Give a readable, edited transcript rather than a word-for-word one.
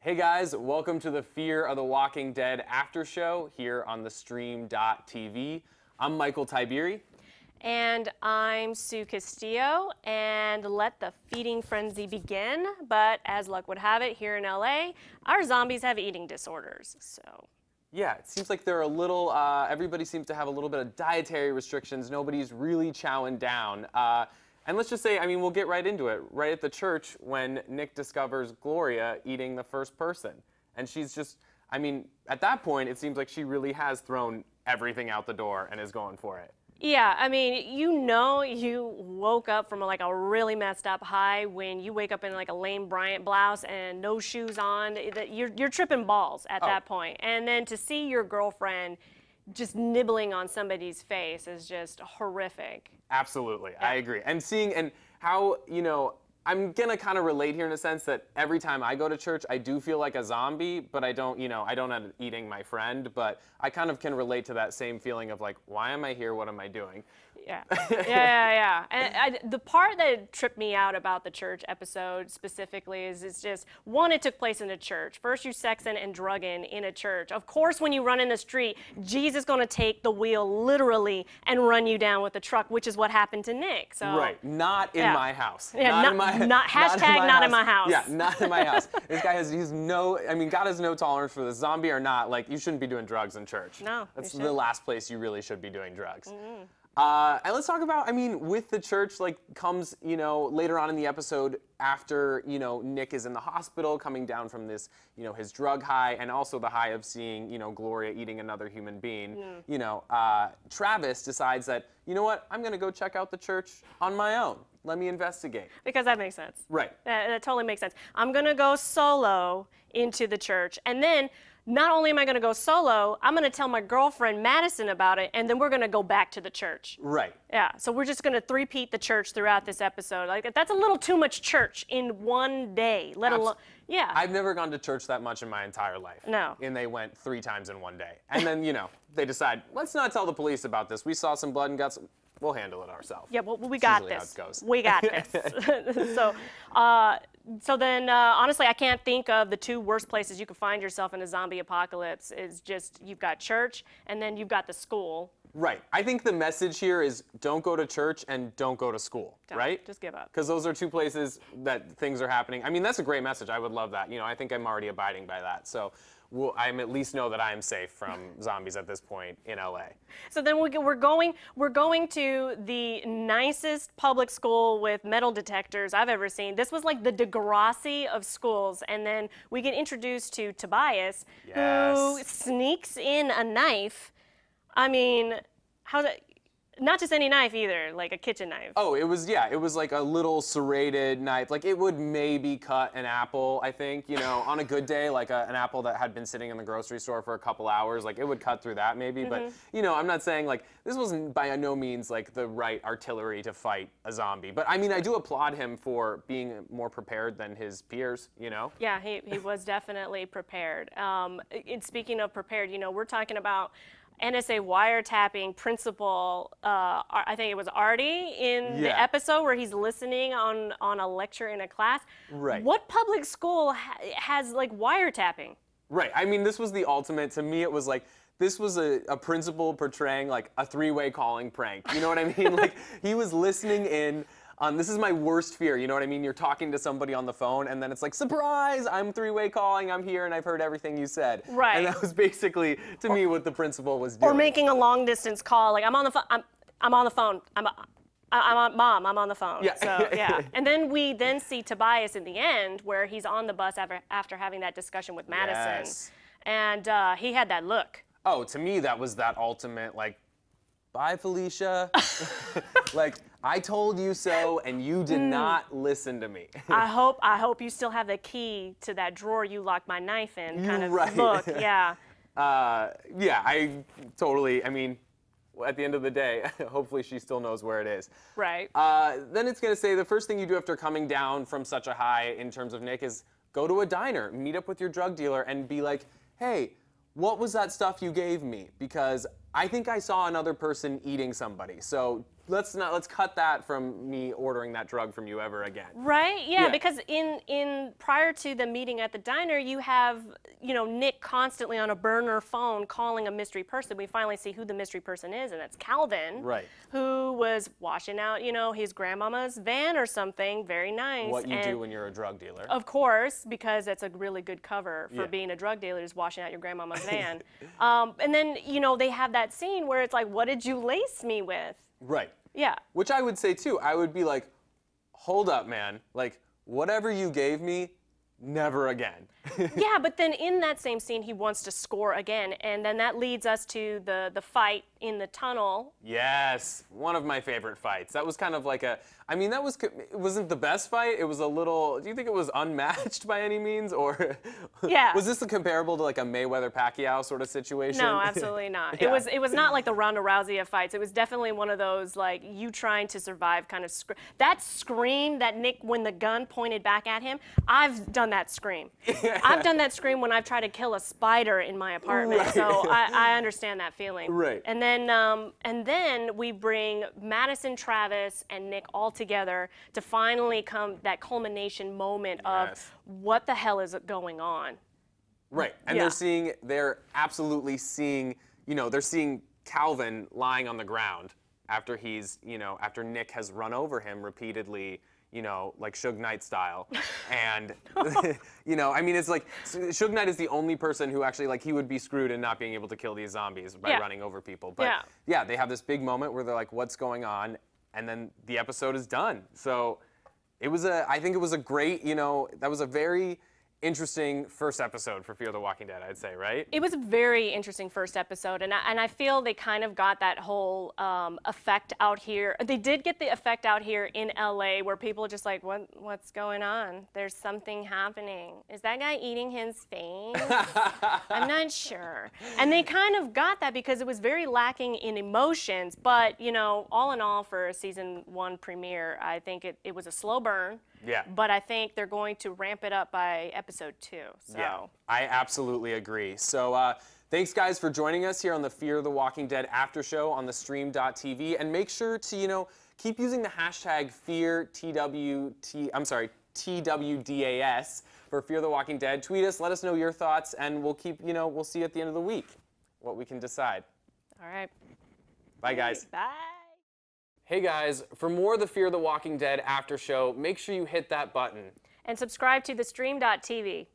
Hey guys, welcome to the Fear of the Walking Dead after show here on the stream.tv. I'm Michael Tiberi. And I'm Sue Castillo, and let the feeding frenzy begin. But as luck would have it, here in LA, our zombies have eating disorders, so. Yeah, it seems like they're a little, everybody seems to have a little bit of dietary restrictions. Nobody's really chowing down. And let's just say, I mean, we'll get right into it. Right at the church when Nick discovers Gloria eating the first person. And she's just, I mean, at that point, it seems like she really has thrown everything out the door and is going for it. Yeah, I mean, you know you woke up from like a really messed up high when you wake up in like a Lane Bryant blouse and no shoes on. You're tripping balls at that point. And then to see your girlfriend just nibbling on somebody's face is just horrific. Absolutely, yeah. I agree. And seeing and how, you know, I'm gonna kind of relate here in a sense that every time I go to church, I do feel like a zombie, but I don't, you know, I don't end up eating my friend, but I kind of can relate to that same feeling of like, why am I here? What am I doing? Yeah, yeah. And the part that tripped me out about the church episode specifically is it's just, one, it took place in a church. First, you sexing and drugging in a church. Of course, when you run in the street, Jesus is going to take the wheel literally and run you down with the truck, which is what happened to Nick. So right, not in my house. Yeah, not in my house. Yeah, not in my house. This guy he's no, I mean, God has no tolerance for this. Zombie or not, like, you shouldn't be doing drugs in church. No, that's the last place you really should be doing drugs. Mm-hmm. And let's talk about, I mean, with the church, like, comes, you know, later on in the episode after, you know, Nick is in the hospital coming down from this, you know, his drug high and also the high of seeing, you know, Gloria eating another human being. You know, Travis decides that, you know what, I'm going to go check out the church on my own. Let me investigate. Because that makes sense. Right. That totally makes sense. I'm going to go solo into the church, and then not only am I going to go solo, I'm going to tell my girlfriend Madison about it, and then we're going to go back to the church. Right. Yeah, so we're just going to three-peat the church throughout this episode. Like, that's a little too much church in one day, let alone, yeah. I've never gone to church that much in my entire life. No. And they went 3 times in one day. And then, you know, they decide, let's not tell the police about this. We saw some blood and guts. We'll handle it ourselves. Yeah, well, we got this. How it goes. We got this. So then, honestly, I can't think of the 2 worst places you could find yourself in a zombie apocalypse. Is just, you've got church, and then you've got the school. Right. I think the message here is don't go to church and don't go to school, right? Just give up. Because those are 2 places that things are happening. I mean, that's a great message. I would love that. You know, I think I'm already abiding by that. So I at least know that I am safe from zombies at this point in LA. So then we're going to the nicest public school with metal detectors I've ever seen. This was like the Degrassi of schools. And then we get introduced to Tobias, who sneaks in a knife. I mean, how's that? Not just any knife either, like a kitchen knife. Oh, it was, yeah, it was like a little serrated knife. Like, it would maybe cut an apple, I think, you know, on a good day, like an apple that had been sitting in the grocery store for a couple hours. Like, it would cut through that maybe. But, you know, I'm not saying, like, this wasn't by no means, like, the right artillery to fight a zombie. But, I mean, I do applaud him for being more prepared than his peers, you know? Yeah, he was definitely prepared. And speaking of prepared, you know, we're talking about NSA wiretapping principal, I think it was Artie in the episode where he's listening on a lecture in a class. Right. What public school has like wiretapping? Right. I mean, this was the ultimate. To me, it was like, this was a principal portraying like a 3-way calling prank. You know what I mean? Like, he was listening in. This is my worst fear, you know what I mean? You're talking to somebody on the phone, and then it's like, surprise, I'm 3-way calling, I'm here, and I've heard everything you said. Right. And that was basically, to me, what the principal was doing. Or making a long-distance call, like, I'm on the phone, I'm on the phone, Mom, I'm on the phone. Yeah. So, yeah. And then we see Tobias in the end, where he's on the bus after having that discussion with Madison. Yes. And he had that look. Oh, to me, that was that ultimate, like, bye, Felicia. Like, I told you so, and you did not listen to me. I hope you still have the key to that drawer you locked my knife in kind of look. Yeah. Yeah, I totally, I mean, at the end of the day, hopefully she still knows where it is. Right. Then it's going to say the first thing you do after coming down from such a high in terms of Nick is go to a diner, meet up with your drug dealer, and be like, hey, what was that stuff you gave me? Because I think I saw another person eating somebody. So let's cut that from me ordering that drug from you ever again. Right? Yeah, because in prior to the meeting at the diner, you have, you know, Nick constantly on a burner phone calling a mystery person. We finally see who the mystery person is, and it's Calvin. Right. Who was washing out, you know, his grandmama's van or something. Very nice. What you do when you're a drug dealer. Of course, because it's a really good cover for being a drug dealer, is washing out your grandmama's van. And then, you know, they have that scene where it's like, what did you lace me with? Right. Yeah. Which I would say too. I would be like, hold up, man. Like, whatever you gave me, never again. Yeah, but then in that same scene, he wants to score again, and then that leads us to the fight in the tunnel. Yes, one of my favorite fights. That was kind of like I mean, it wasn't the best fight. It was a little, do you think it was unmatched by any means? Or yeah. Was this comparable to like a Mayweather-Pacquiao sort of situation? No, absolutely not. Yeah. It was not like the Ronda Rousey of fights. It was definitely one of those, like, you trying to survive kind of that scream that Nick, when the gun pointed back at him, I've done that scream. I've done that scream when I've tried to kill a spider in my apartment. Right. So I understand that feeling. Right. And then we bring Madison, Travis, and Nick all together to finally come that culmination moment of what the hell is going on. Right. And they're absolutely seeing, you know, they're seeing Calvin lying on the ground after after Nick has run over him repeatedly, you know, like Suge Knight style. And, you know, I mean, it's like, Suge Knight is the only person who actually, like, he would be screwed in not being able to kill these zombies by running over people. But, yeah, they have this big moment where they're like, what's going on? And then the episode is done. So I think it was a great, you know, that was a very interesting first episode for Fear the Walking Dead, I'd say, right? It was a very interesting first episode, and I feel they kind of got that whole effect out here. They did get the effect out here in LA where people are just like, what's going on? There's something happening. Is that guy eating his face? I'm not sure. And they kind of got that because it was very lacking in emotions, but, you know, all in all, for a season 1 premiere, I think it was a slow burn. Yeah. But I think they're going to ramp it up by episode 2. So. Yeah, I absolutely agree. So thanks, guys, for joining us here on the Fear the Walking Dead after show on the stream.tv. And make sure to, you know, keep using the hashtag TWDAS for Fear the Walking Dead. Tweet us, let us know your thoughts, and we'll keep, you know, we'll see at the end of the week what we can decide. All right. Bye, guys. Bye. Hey guys, for more of the Fear the Walking Dead after show, make sure you hit that button. And subscribe to the stream.tv.